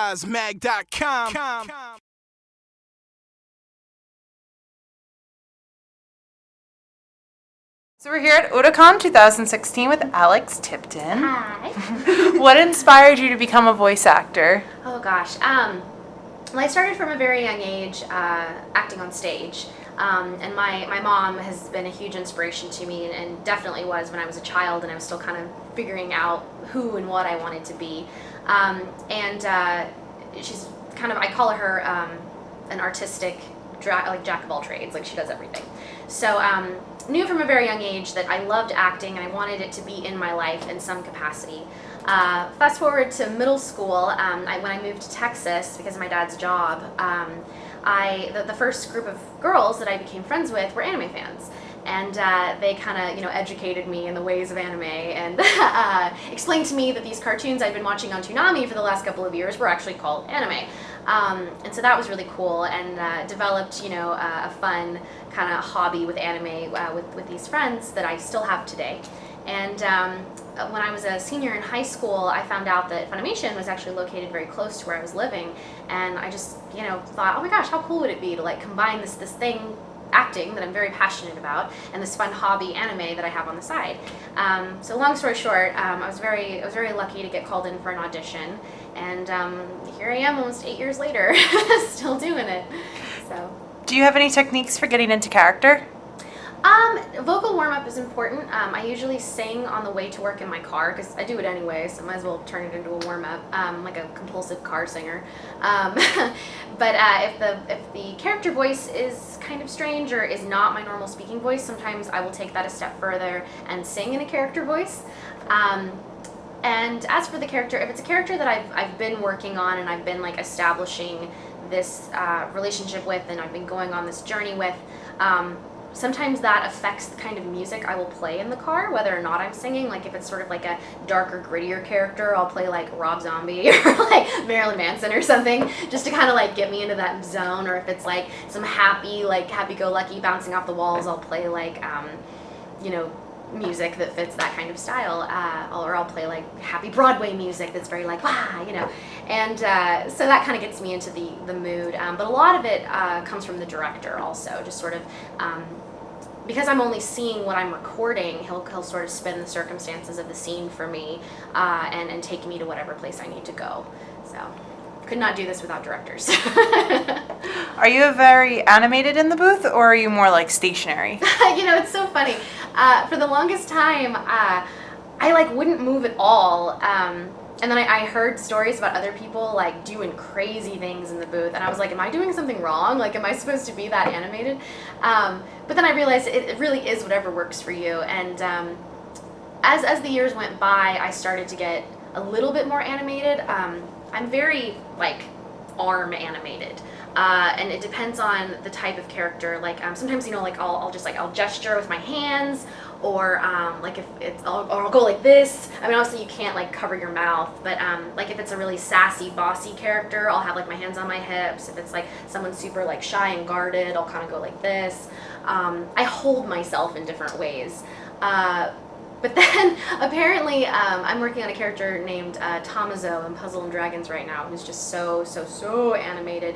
ScienceMag.com. So we're here at Otakon 2016 with Alex Tipton. Hi. What inspired you to become a voice actor? Oh gosh. Well, I started from a very young age acting on stage. And my mom has been a huge inspiration to me and definitely was when I was a child and I was still kind of figuring out who and what I wanted to be. She's kind of, I call her an artistic jack of all trades, like she does everything. So knew from a very young age that I loved acting and I wanted it to be in my life in some capacity. Fast forward to middle school, when I moved to Texas because of my dad's job, the first group of girls that I became friends with were anime fans. And they kind of, educated me in the ways of anime and explained to me that these cartoons I'd been watching on Toonami for the last couple of years were actually called anime. And so that was really cool and developed, a fun kind of hobby with anime with these friends that I still have today. And when I was a senior in high school, I found out that Funimation was actually located very close to where I was living. And I just, thought, oh my gosh, how cool would it be to like combine this thing, acting, that I'm very passionate about, and this fun hobby anime that I have on the side. So long story short, I was very lucky to get called in for an audition, and here I am almost 8 years later, still doing it. So. Do you have any techniques for getting into character? Vocal warm-up is important. I usually sing on the way to work in my car because I do it anyway, so I might as well turn it into a warm-up, like a compulsive car singer. But if the character voice is kind of strange or is not my normal speaking voice, sometimes I will take that a step further and sing in a character voice. And as for the character, if it's a character that I've been working on and I've been like establishing this relationship with and I've been going on this journey with, sometimes that affects the kind of music I will play in the car, whether or not I'm singing. Like if it's sort of like a darker, grittier character, I'll play like Rob Zombie or like Marilyn Manson or something, just to kind of like get me into that zone. Or if it's like some happy-go-lucky bouncing off the walls, I'll play like, music that fits that kind of style. Or I'll play like happy Broadway music that's very like, wah, And so that kind of gets me into the mood. But a lot of it comes from the director also, just sort of, because I'm only seeing what I'm recording, he'll sort of spin the circumstances of the scene for me and take me to whatever place I need to go. So could not do this without directors. Are you very animated in the booth, or are you more like stationary? It's so funny. For the longest time, I wouldn't move at all. And then I heard stories about other people like doing crazy things in the booth, and I was like, am I doing something wrong? Like, am I supposed to be that animated? But then I realized it really is whatever works for you. And as the years went by, I started to get a little bit more animated. I'm very arm animated. And it depends on the type of character. Sometimes I'll gesture with my hands, or I'll go like this. I mean, obviously you can't cover your mouth, but if it's a really sassy, bossy character, I'll have my hands on my hips. If it's someone super shy and guarded, I'll kind of go like this. I hold myself in different ways. But then, apparently, I'm working on a character named Tamazo in Puzzle and Dragons right now, who's just so animated.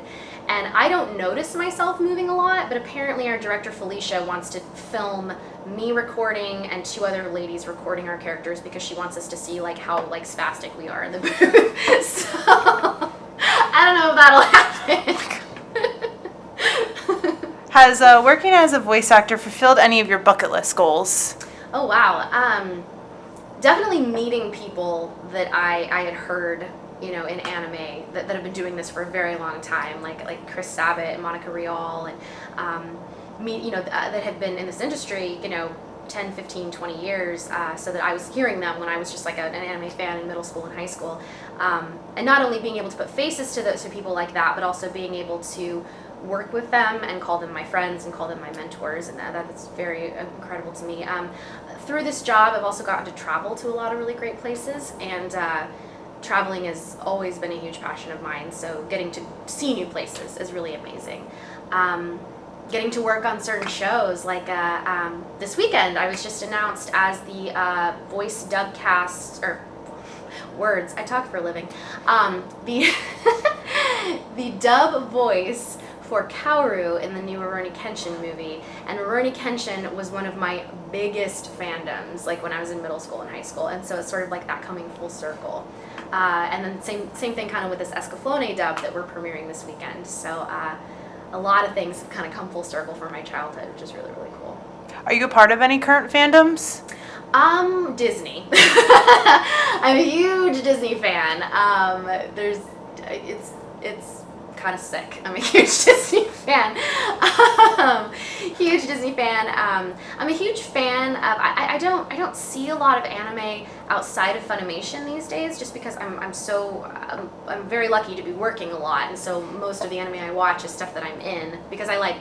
And I don't notice myself moving a lot, but apparently our director, Felicia, wants to film me recording and two other ladies recording our characters because she wants us to see, how, spastic we are in the booth. So, I don't know if that'll happen. Has working as a voice actor fulfilled any of your bucket list goals? Oh, wow. Definitely meeting people that I had heard, in anime that have been doing this for a very long time, like Chris Sabat and Monica Rial, and that have been in this industry, 10, 15, 20 years, so that I was hearing them when I was just an anime fan in middle school and high school. And not only being able to put faces to people like that, but also being able to work with them and call them my friends and call them my mentors, and that's very incredible to me. Through this job, I've also gotten to travel to a lot of really great places, and traveling has always been a huge passion of mine, so getting to see new places is really amazing. Getting to work on certain shows, this weekend I was just announced as the voice dubcast, or Words. I talk for a living. The the dub voice for Kaoru in the new Rurouni Kenshin movie, and Rurouni Kenshin was one of my biggest fandoms, like when I was in middle school and high school, and so it's sort of like that coming full circle. And then same thing kind of with this Escaflowne dub that we're premiering this weekend. So a lot of things have kind of come full circle from my childhood, which is really, really cool. Are you a part of any current fandoms? Disney. I'm a huge Disney fan. It's kind of sick. I'm a huge Disney fan. Huge Disney fan. I'm a huge fan of. I don't see a lot of anime outside of Funimation these days, just because I'm very lucky to be working a lot, and so most of the anime I watch is stuff that I'm in, because I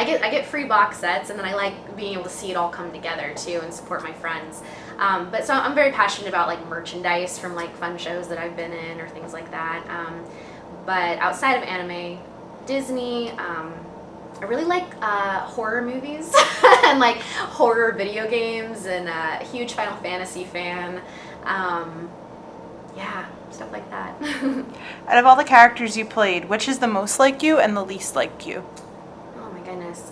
get free box sets, and then I like being able to see it all come together too and support my friends. But so I'm very passionate about like merchandise from like fun shows that I've been in or things like that. But outside of anime, Disney, I really like horror movies and like horror video games, and a huge Final Fantasy fan. Yeah, stuff like that. Out of all the characters you played, which is the most like you and the least like you? Oh my goodness.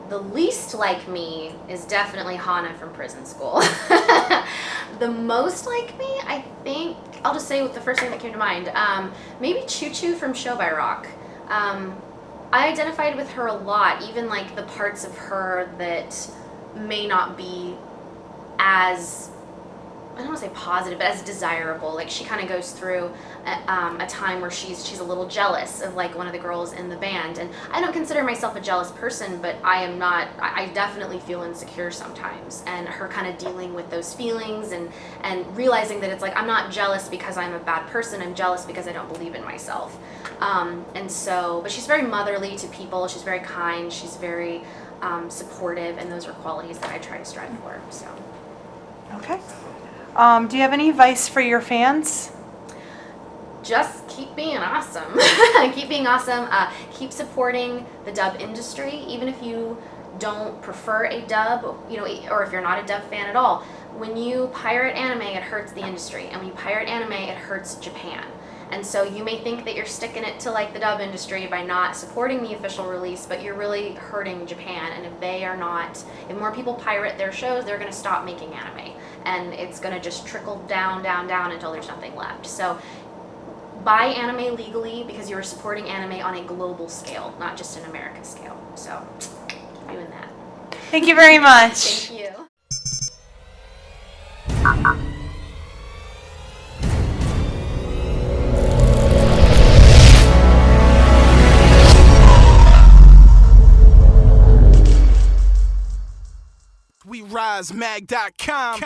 The least like me is definitely Hana from Prison School. The most like me, I think, I'll just say with the first thing that came to mind, maybe Choo Choo from Show by Rock. I identified with her a lot, even like the parts of her that may not be as, I don't want to say positive, but as desirable. Like she kind of goes through a time where she's a little jealous of like one of the girls in the band, and I don't consider myself a jealous person, but I definitely feel insecure sometimes, and her kind of dealing with those feelings and realizing that it's like, I'm not jealous because I'm a bad person, I'm jealous because I don't believe in myself. But she's very motherly to people, she's very kind, she's very supportive, and those are qualities that I try to strive for. So. Okay. Do you have any advice for your fans? Just keep being awesome. Keep being awesome. Keep supporting the dub industry, even if you don't prefer a dub, or if you're not a dub fan at all. When you pirate anime, it hurts the industry, and when you pirate anime, it hurts Japan. And so you may think that you're sticking it to like the dub industry by not supporting the official release, but you're really hurting Japan. And if more people pirate their shows, they're going to stop making anime, and it's going to just trickle down until there's nothing left. So buy anime legally, because you are supporting anime on a global scale, not just an American scale. So keep doing that. Thank you very much. Thank you. WeRiseMag.com